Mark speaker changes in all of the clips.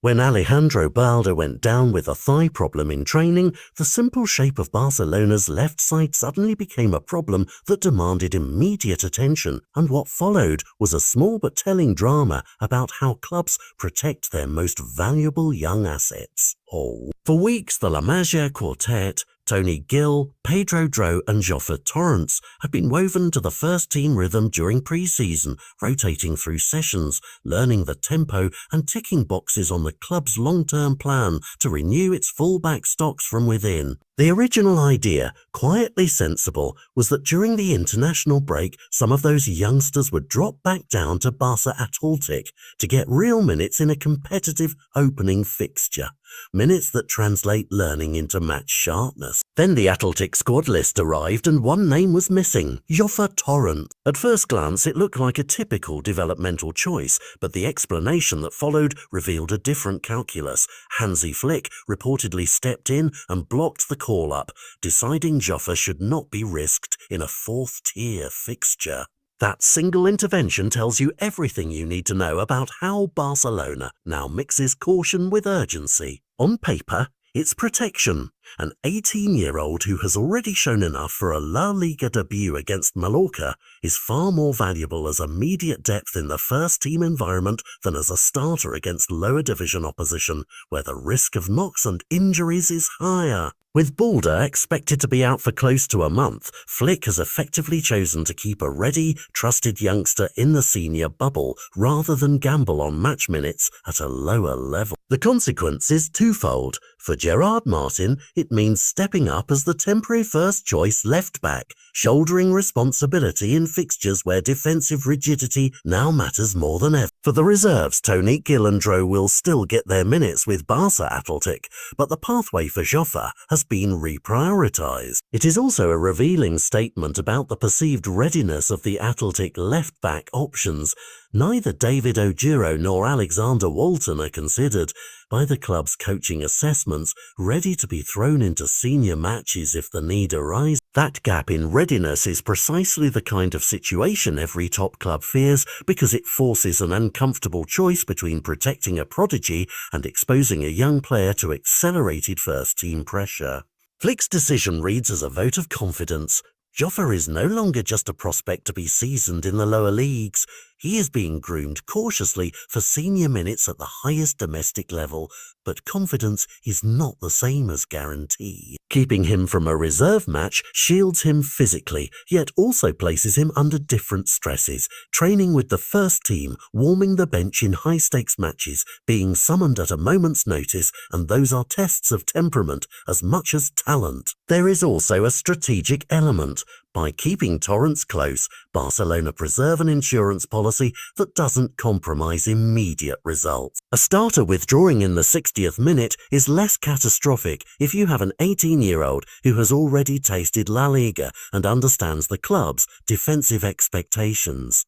Speaker 1: When Alejandro Balde went down with a thigh problem in training, the simple shape of Barcelona's left side suddenly became a problem that demanded immediate attention, and what followed was a small but telling drama about how clubs protect their most valuable young assets. For weeks, the La Masia quartet, Tony Gill, Pedro Dro and Jofre Torrents had been woven to the first-team rhythm during pre-season, rotating through sessions, learning the tempo and ticking boxes on the club's long-term plan to renew its full-back stocks from within. The original idea, quietly sensible, was that during the international break, some of those youngsters would drop back down to Barca Athletic to get real minutes in a competitive opening fixture. Minutes that translate learning into match sharpness. Then the Athletic squad list arrived and one name was missing, Jofre Torrents. At first glance it looked like a typical developmental choice, but the explanation that followed revealed a different calculus. Hansi reportedly stepped in and blocked the call-up, deciding Jofre should not be risked in a fourth-tier fixture. That single intervention tells you everything you need to know about how Barcelona now mixes caution with urgency. On paper, it's protection. An 18-year-old who has already shown enough for a La Liga debut against Mallorca is far more valuable as immediate depth in the first-team environment than as a starter against lower division opposition, where the risk of knocks and injuries is higher. With Balde expected to be out for close to a month, Flick has effectively chosen to keep a ready, trusted youngster in the senior bubble rather than gamble on match minutes at a lower level. The consequence is twofold. For Gerard Martin, it means stepping up as the temporary first-choice left-back, shouldering responsibility in fixtures where defensive rigidity now matters more than ever. For the reserves, Tony, Gill and Dro will still get their minutes with Barca Athletic, but the pathway for Jofre has been reprioritised. It is also a revealing statement about the perceived readiness of the Athletic left-back options. Neither David Ojiro nor Alexander Walton are considered by the club's coaching assessments ready to be thrown into senior matches if the need arises. That gap in readiness is precisely the kind of situation every top club fears, because it forces an uncomfortable choice between protecting a prodigy and exposing a young player to accelerated first-team pressure. Flick's decision reads as a vote of confidence. Jofre is no longer just a prospect to be seasoned in the lower leagues. He is being groomed cautiously for senior minutes at the highest domestic level, but confidence is not the same as guarantee. Keeping him from a reserve match shields him physically, yet also places him under different stresses. Training with the first team, warming the bench in high-stakes matches, being summoned at a moment's notice, and those are tests of temperament as much as talent. There is also a strategic element. By keeping Torrents close, Barcelona preserve an insurance policy that doesn't compromise immediate results. A starter withdrawing in the 60th minute is less catastrophic if you have an 18-year-old who has already tasted La Liga and understands the club's defensive expectations.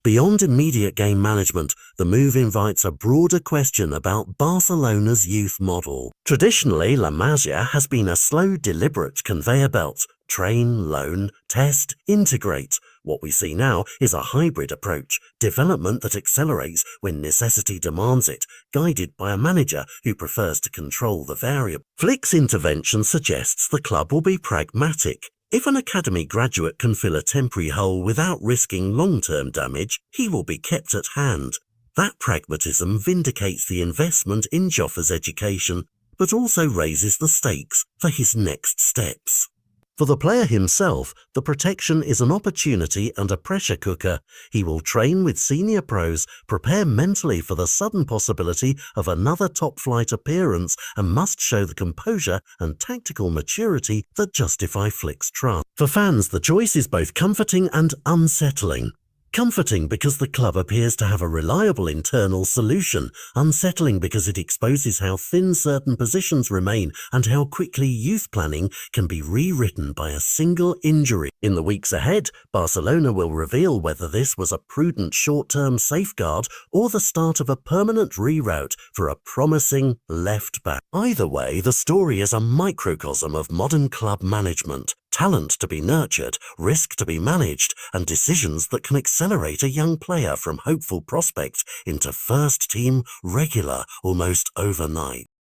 Speaker 1: Beyond immediate game management, the move invites a broader question about Barcelona's youth model. Traditionally, La Masia has been a slow, deliberate conveyor belt. Train, loan, test, integrate. What we see now is a hybrid approach, development that accelerates when necessity demands it, guided by a manager who prefers to control the variable. Flick's intervention suggests the club will be pragmatic. If an academy graduate can fill a temporary hole without risking long-term damage, he will be kept at hand. That pragmatism vindicates the investment in Jofre's education, but also raises the stakes for his next steps. For the player himself, the protection is an opportunity and a pressure cooker. He will train with senior pros, prepare mentally for the sudden possibility of another top-flight appearance, and must show the composure and tactical maturity that justify Flick's trust. For fans, the choice is both comforting and unsettling. Comforting because the club appears to have a reliable internal solution, unsettling because it exposes how thin certain positions remain and how quickly youth planning can be rewritten by a single injury. In the weeks ahead, Barcelona will reveal whether this was a prudent short-term safeguard or the start of a permanent reroute for a promising left-back. Either way, the story is a microcosm of modern club management. talent to be nurtured, risk to be managed, and decisions that can accelerate a young player from hopeful prospect into first-team regular almost overnight.